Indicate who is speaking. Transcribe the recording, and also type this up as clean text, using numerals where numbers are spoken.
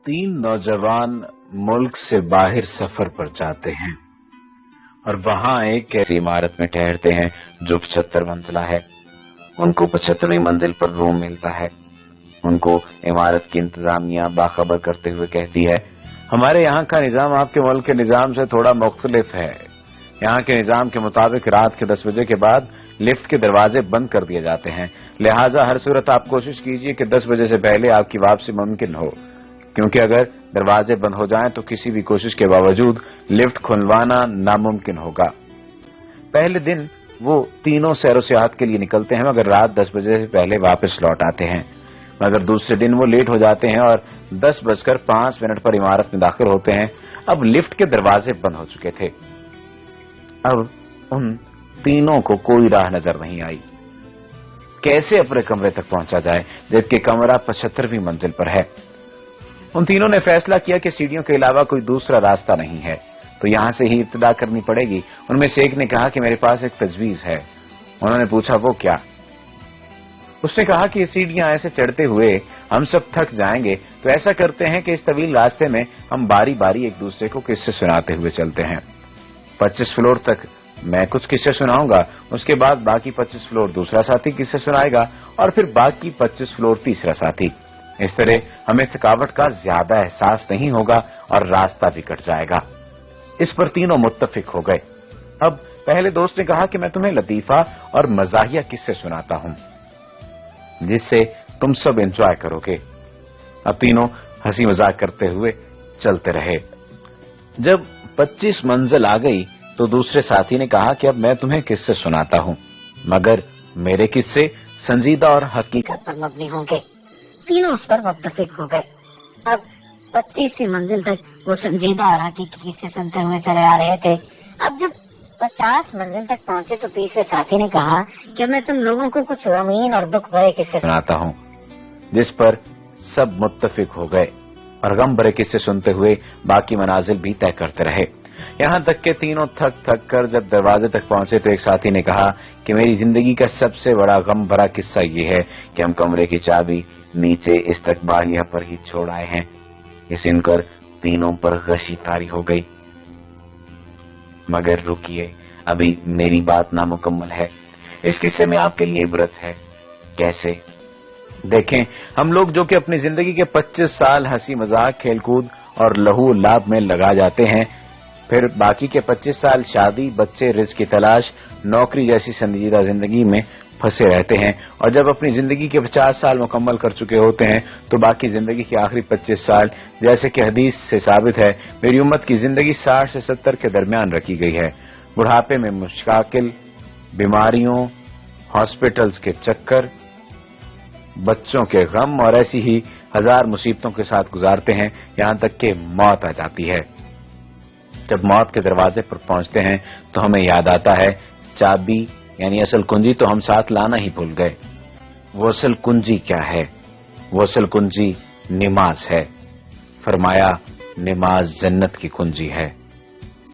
Speaker 1: तीन नौजवान मुल्क से बाहर सफर पर जाते हैं और वहां एक ऐसी इमारत में ठहरते हैं जो 75 मंजिला है। उनको 75वीं मंजिल पर रूम मिलता है। उनको इमारत की इंतजामिया बाखबर करते हुए कहती है, हमारे यहाँ का निजाम आपके मुल्क के निजाम से थोड़ा मुख्तलिफ है। यहाँ के निजाम के मुताबिक रात के 10 बजे के बाद लिफ्ट के दरवाजे बंद कर दिए जाते हैं। लिहाजा हर सूरत आप कोशिश कीजिए कि 10 बजे से पहले आपकी वापसी मुमकिन हो, क्योंकि अगर दरवाजे बंद हो जाएं तो किसी भी कोशिश के बावजूद लिफ्ट खुलवाना नामुमकिन होगा। पहले दिन वो तीनों सैरो सियाहत के लिए निकलते हैं, मगर रात 10 बजे से पहले वापस लौट आते हैं। मगर दूसरे दिन वो लेट हो जाते हैं और 10:05 पर इमारत में दाखिल होते हैं। अब लिफ्ट के दरवाजे बंद हो चुके थे। अब उन तीनों को कोई राह नजर नहीं आई। कैसे अपने कमरे तक पहुंचा जाए, जबकि कमरा 75वीं मंजिल पर है। उन तीनों ने फैसला किया कि सीढ़ियों के अलावा कोई दूसरा रास्ता नहीं है, तो यहां से ही इब्तिदा करनी पड़ेगी। उनमें से एक ने कहा कि मेरे पास एक तजवीज है। उन्होंने पूछा, वो क्या? उसने कहा कि ये सीढ़ियां ऐसे चढ़ते हुए हम सब थक जाएंगे, तो ऐसा करते हैं कि इस तवील रास्ते में हम बारी बारी एक दूसरे को किस्से सुनाते हुए चलते हैं। 25 फ्लोर तक मैं कुछ किस्से सुनाऊंगा, उसके बाद बाकी 25 फ्लोर दूसरा साथी किस्से सुनाएगा और फिर बाकी 25 फ्लोर तीसरा साथी। इस तरह हमें थकावट का ज्यादा एहसास नहीं होगा और रास्ता भी कट जाएगा। इस पर तीनों मुत्तफिक हो गए। अब पहले दोस्त ने कहा कि मैं तुम्हें लतीफा और मजाहिया किस्से सुनाता हूं, जिससे तुम सब एंजॉय करोगे। अब तीनों हंसी मजाक करते हुए चलते रहे। जब 25 मंजिल आ गई तो दूसरे साथी ने कहा कि अब मैं तुम्हें किस्से सुनाता हूं, मगर मेरे किस्से संजीदा और हकीकत
Speaker 2: पर मबनी होंगे। तीनों उस पर मुत्तफिक हो गए। अब 25वीं मंजिल तक वो संजीदा और हकीकी किस्से सुनते हुए चले आ रहे थे। अब जब 50 मंजिल तक पहुंचे तो तीसरे साथी ने कहा कि मैं तुम लोगों को कुछ गमीन और दुख भरे किस्से
Speaker 1: सुनाता हूं, जिस पर सब मुत्तफिक हो गए और गम भरे किस्से सुनते हुए बाकी मनाजिल भी तय करते रहे। यहां तक के तीनों थक थक कर जब दरवाजे तक पहुंचे तो एक साथी ने कहा कि मेरी जिंदगी का सबसे बड़ा गम भरा किस्सा ये है कि हम कमरे की चाबी नीचे इस्तकबालिया पर ही छोड़ आए हैं। ये सुनकर तीनों पर गशी तारी हो गई। मगर रुकिए, अभी मेरी बात नामुकम्मल है। इस किस्से में आपके लिए इबरत है। कैसे? देखें, हम लोग जो कि अपनी जिंदगी के 25 साल हंसी मजाक, खेलकूद और लहू लाभ में लगा जाते हैं, फिर बाकी के 25 साल शादी, बच्चे, रिज़्क़ की तलाश, नौकरी जैसी संजीदा जिंदगी में फंसे रहते हैं, और जब अपनी जिंदगी के 50 साल मुकम्मल कर चुके होते हैं तो बाकी जिंदगी के आखिरी 25 साल, जैसे कि हदीस से साबित है, मेरी उम्मत की जिंदगी 60 से 70 के दरमियान रखी गई है। बुढ़ापे में मुश्किल, बीमारियों, हॉस्पिटल्स के चक्कर, बच्चों के गम और ऐसी ही 1000 मुसीबतों के साथ गुजारते हैं, यहां तक कि मौत आ जाती है। जब मौत के दरवाजे पर पहुंचते हैं तो हमें याद आता है, चाबी यानी असल कुंजी तो हम साथ लाना ही भूल गए। वो असल कुंजी क्या है? वो असल कुंजी नमाज है। फरमाया, नमाज जन्नत की कुंजी है।